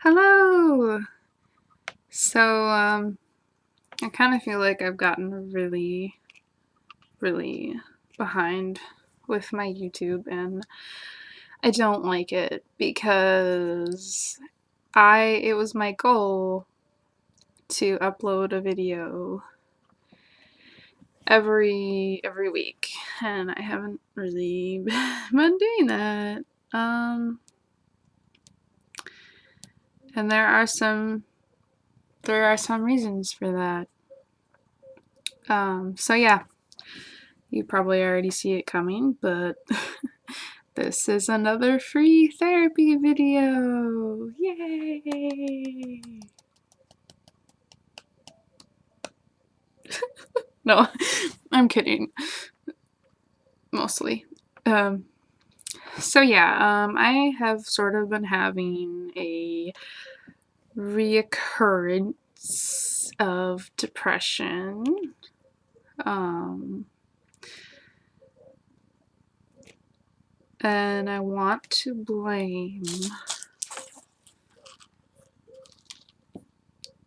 Hello! So, I kind of feel like I've gotten really behind with my YouTube, and I don't like it because it was my goal to upload a video every week, and I haven't really been doing that. And there are some reasons for that. So yeah, you probably already see it coming, but this is another free therapy video! Yay! No, I'm kidding. Mostly. So yeah, I have sort of been having a reoccurrence of depression. And I want to blame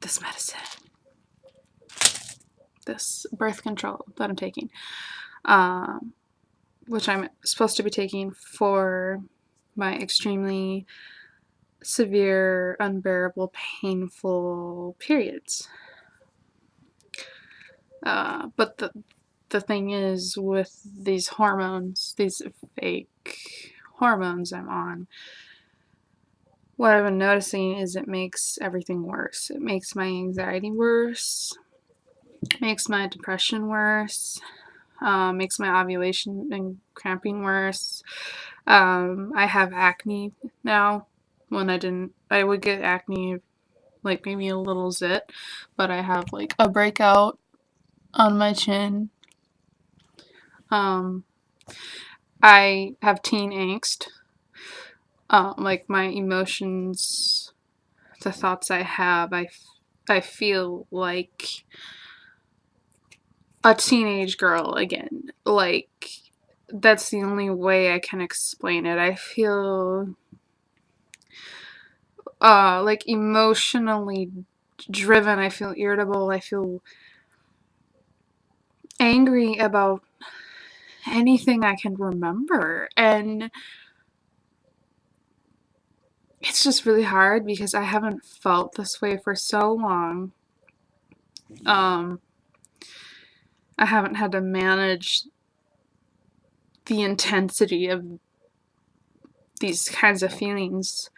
this medicine, this birth control that I'm taking, which I'm supposed to be taking for my extremely severe, unbearable, painful periods. But the thing is, with these hormones, these fake hormones I'm on, what I've been noticing is it makes everything worse. It makes my anxiety worse, makes my depression worse, makes my ovulation and cramping worse. I have acne now. When I would get acne like maybe a little zit, but I have like a breakout on my chin. I have teen angst. Like my emotions, the thoughts I have, I feel like a teenage girl again. Like, that's the only way I can explain it. I feel like emotionally driven. I feel irritable. I feel angry about anything I can remember, and it's just really hard because I haven't felt this way for so long. I haven't had to manage the intensity of these kinds of feelings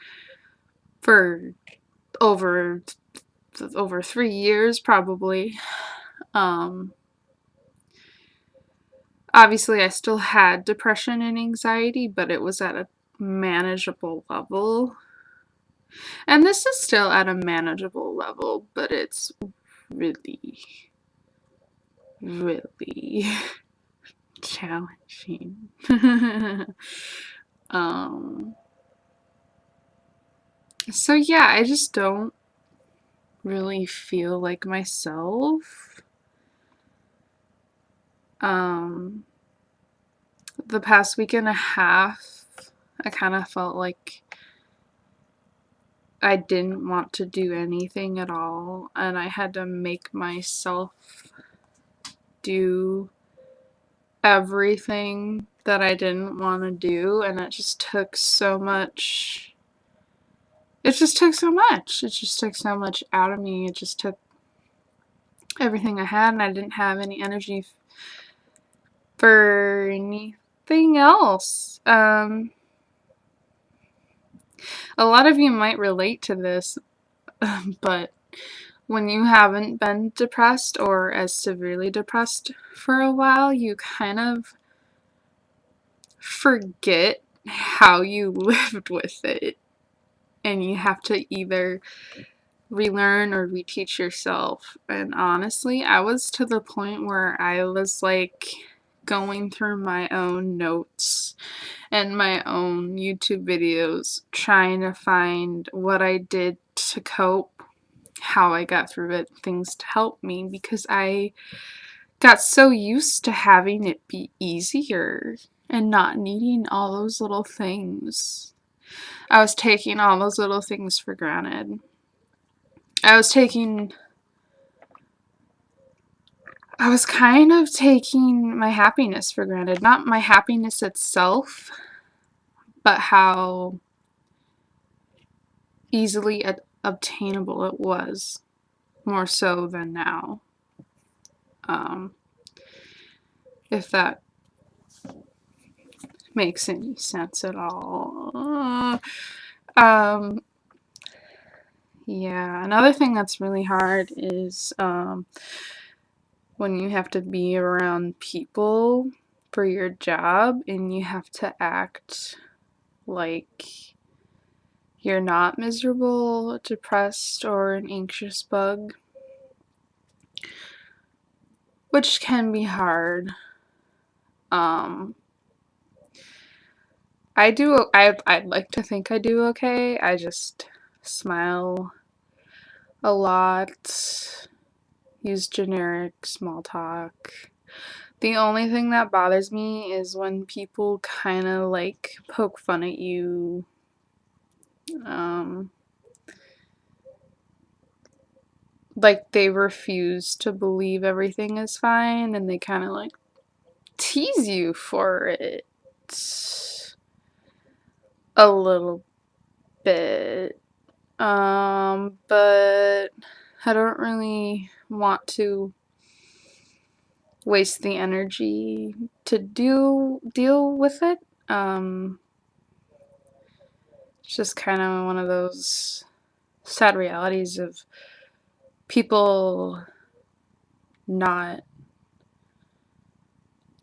for over 3 years probably. Obviously I still had depression and anxiety, but it was at a manageable level. And this is still at a manageable level, but it's really challenging. So yeah, I just don't really feel like myself. The past week and a half, I kind of felt like I didn't want to do anything at all, and I had to make myself do everything that I didn't want to do, and it just took so much. It just took so much. It just took so much out of me. It just took everything I had, and I didn't have any energy for anything else. A lot of you might relate to this, but when you haven't been depressed or as severely depressed for a while, you kind of forget how you lived with it. And you have to either relearn or reteach yourself. And honestly, I was to the point where I was like going through my own notes and my own YouTube videos, trying to find what I did to cope, how I got through it, things to help me, because I got so used to having it be easier and not needing all those little things. I was taking all those little things for granted. I was kind of taking my happiness for granted. Not my happiness itself, but how easily obtainable it was, more so than now. If that makes any sense at all. Yeah, another thing that's really hard is when you have to be around people for your job and you have to act like you're not miserable, depressed, or an anxious bug, which can be hard. I'd like to think I do okay. I just smile a lot, use generic small talk. The only thing that bothers me is when people kind of like poke fun at you. Like they refuse to believe everything is fine and they kind of like tease you for it a little bit. But I don't really want to waste the energy to deal with it. It's just kind of one of those sad realities of people not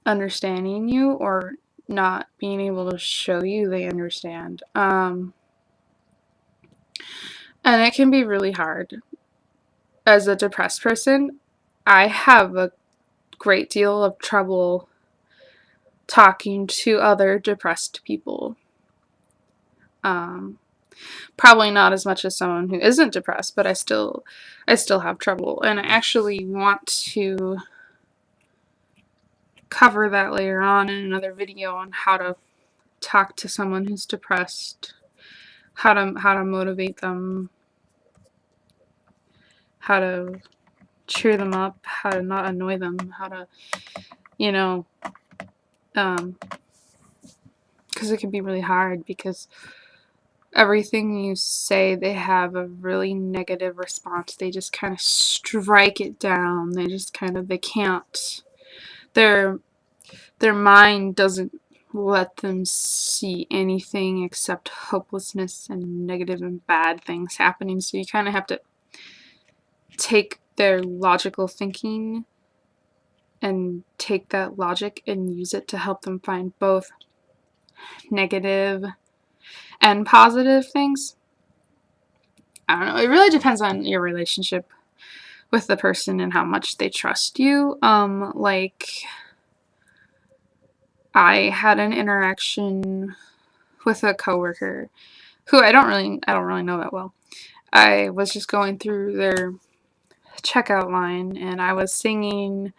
understanding you or not being able to show you they understand. And it can be really hard. As a depressed person, I have a great deal of trouble talking to other depressed people. Probably not as much as someone who isn't depressed, but I still have trouble. And I actually want to cover that later on in another video on how to talk to someone who's depressed, how to motivate them, how to cheer them up, how to not annoy them, how to, you know, because it can be really hard because everything you say, they have a really negative response. They just kind of strike it down. They just kind of, they can't, their mind doesn't let them see anything except hopelessness and negative and bad things happening. So you kind of have to take their logical thinking and take that logic and use it to help them find both negative and positive things. I don't know. It really depends on your relationship with the person and how much they trust you. Like, I had an interaction with a coworker who I don't really know that well. I was just going through their checkout line and I was singing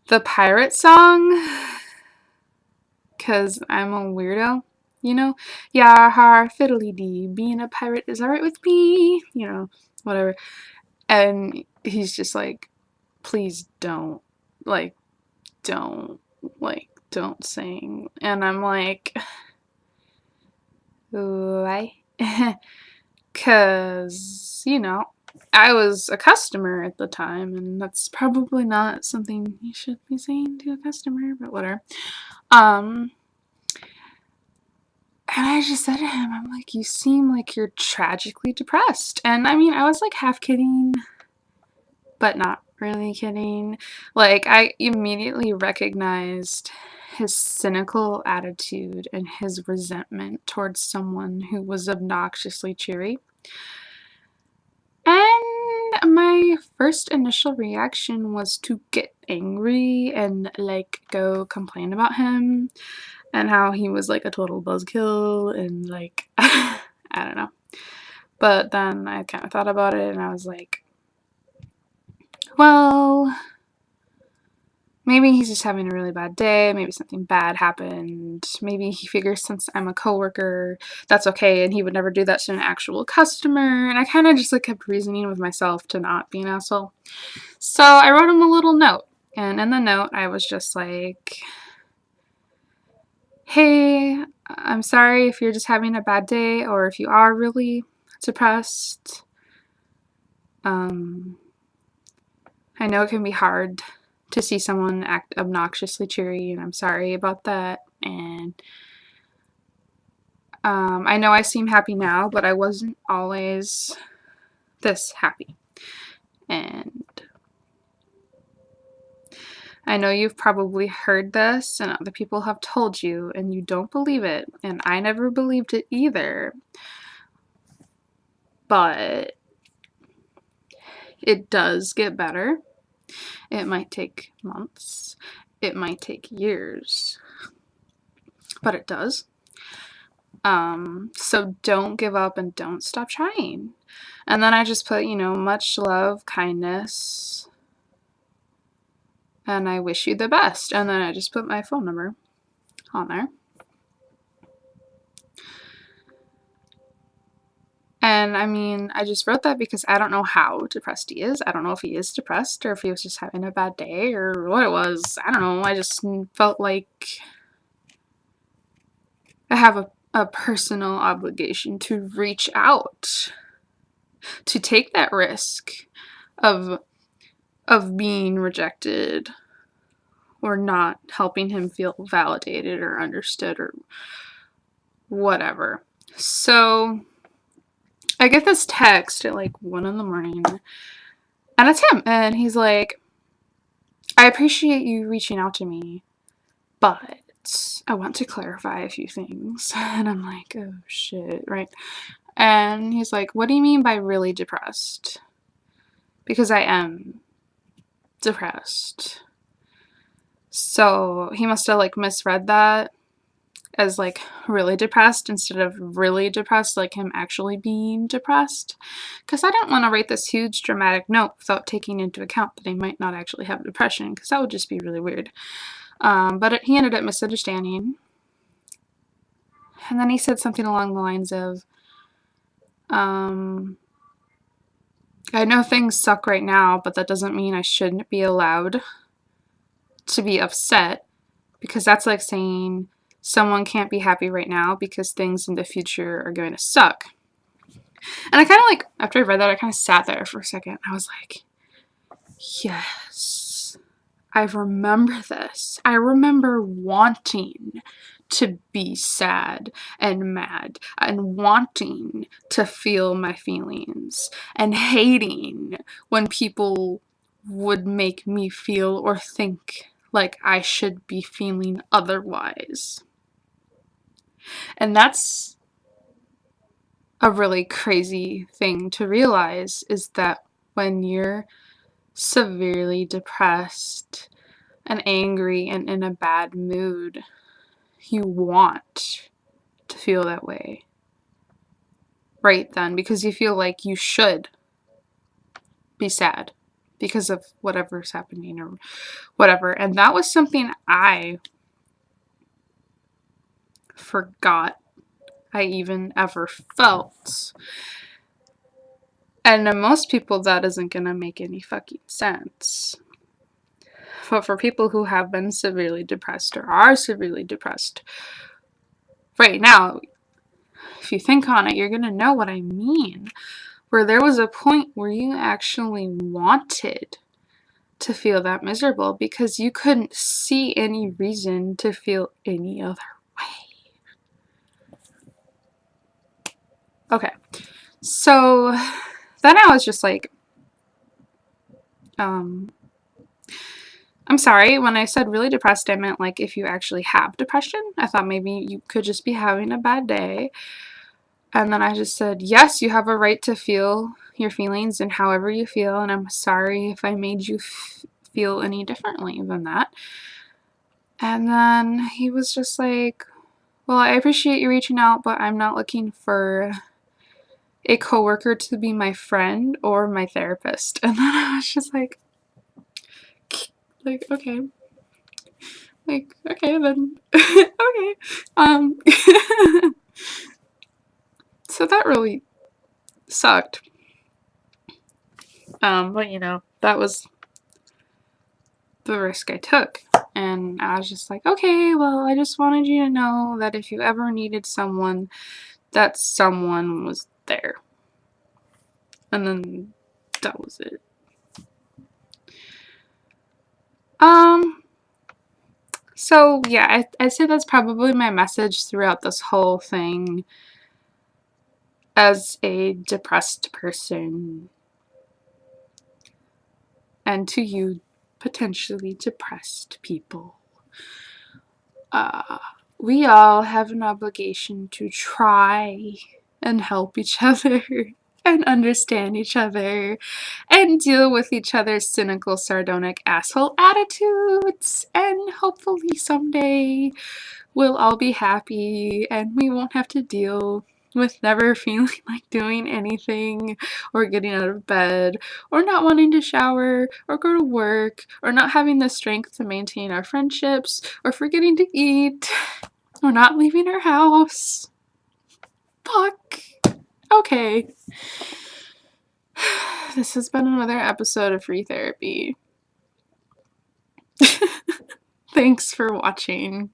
the pirate song because I'm a weirdo, you know? Yar har fiddly dee, being a pirate is alright with me, you know, whatever. And he's just like, please don't, like, don't sing. And I'm like, why? Because, you know, I was a customer at the time, and that's probably not something you should be saying to a customer, but whatever. And I just said to him, I'm like, you seem like you're tragically depressed. And I mean, I was like half kidding, but not really kidding. Like, I immediately recognized his cynical attitude and his resentment towards someone who was obnoxiously cheery. And my first initial reaction was to get angry and, like, go complain about him and how he was, like, a total buzzkill and, like, I don't know. But then I kind of thought about it and I was like, well, maybe he's just having a really bad day, maybe something bad happened, maybe he figures since I'm a coworker, that's okay, and he would never do that to an actual customer, and I kind of just like kept reasoning with myself to not be an asshole. So I wrote him a little note, and in the note I was just like, hey, I'm sorry if you're just having a bad day, or if you are really depressed. I know it can be hard to see someone act obnoxiously cheery, and I'm sorry about that. And I know I seem happy now, but I wasn't always this happy. And I know you've probably heard this, and other people have told you, and you don't believe it, and I never believed it either. But it does get better. It might take months. It might take years. But it does. So don't give up and don't stop trying. And then I just put, you know, much love, kindness, and I wish you the best. And then I just put my phone number on there. And I mean, I just wrote that because I don't know how depressed he is. I don't know if he is depressed or if he was just having a bad day or what it was. I don't know. I just felt like I have a personal obligation to reach out, to take that risk of being rejected or not helping him feel validated or understood or whatever. So I get this text at like 1 in the morning, and it's him, and he's like, I appreciate you reaching out to me, but I want to clarify a few things. And I'm like, oh shit, right? And he's like, what do you mean by really depressed? Because I am depressed. So he must have like misread that as like really depressed instead of really depressed, like him actually being depressed. Because I don't want to write this huge dramatic note without taking into account that he might not actually have depression, because that would just be really weird. But he ended up misunderstanding. And then he said something along the lines of, I know things suck right now, but that doesn't mean I shouldn't be allowed to be upset, because that's like saying someone can't be happy right now because things in the future are going to suck. And I kind of like, after I read that, I kind of sat there for a second. I was like, yes, I remember this. I remember wanting to be sad and mad and wanting to feel my feelings and hating when people would make me feel or think like I should be feeling otherwise. And that's a really crazy thing to realize, is that when you're severely depressed and angry and in a bad mood, you want to feel that way right then, because you feel like you should be sad because of whatever's happening or whatever. And that was something I forgot I even ever felt. And to most people, that isn't gonna make any fucking sense. But for people who have been severely depressed or are severely depressed right now, if you think on it, you're gonna know what I mean. Where there was a point where you actually wanted to feel that miserable because you couldn't see any reason to feel any other way. Okay, so then I was just like, I'm sorry, when I said really depressed, I meant like if you actually have depression. I thought maybe you could just be having a bad day. And then I just said, yes, you have a right to feel your feelings and however you feel, and I'm sorry if I made you feel any differently than that. And then he was just like, well, I appreciate you reaching out, but I'm not looking for a coworker to be my friend or my therapist. And then I was just like, okay. Like, okay, then. Okay. So that really sucked. But you know, that was the risk I took. And I was just like, okay, well, I just wanted you to know that if you ever needed someone, that someone was there. And then that was it. So yeah, I'd say that's probably my message throughout this whole thing as a depressed person, and to you potentially depressed people. Uh, we all have an obligation to try and help each other and understand each other and deal with each other's cynical, sardonic asshole attitudes, and hopefully someday we'll all be happy and we won't have to deal with never feeling like doing anything or getting out of bed or not wanting to shower or go to work or not having the strength to maintain our friendships or forgetting to eat or not leaving our house. Fuck. Okay. This has been another episode of Free Therapy. Thanks for watching.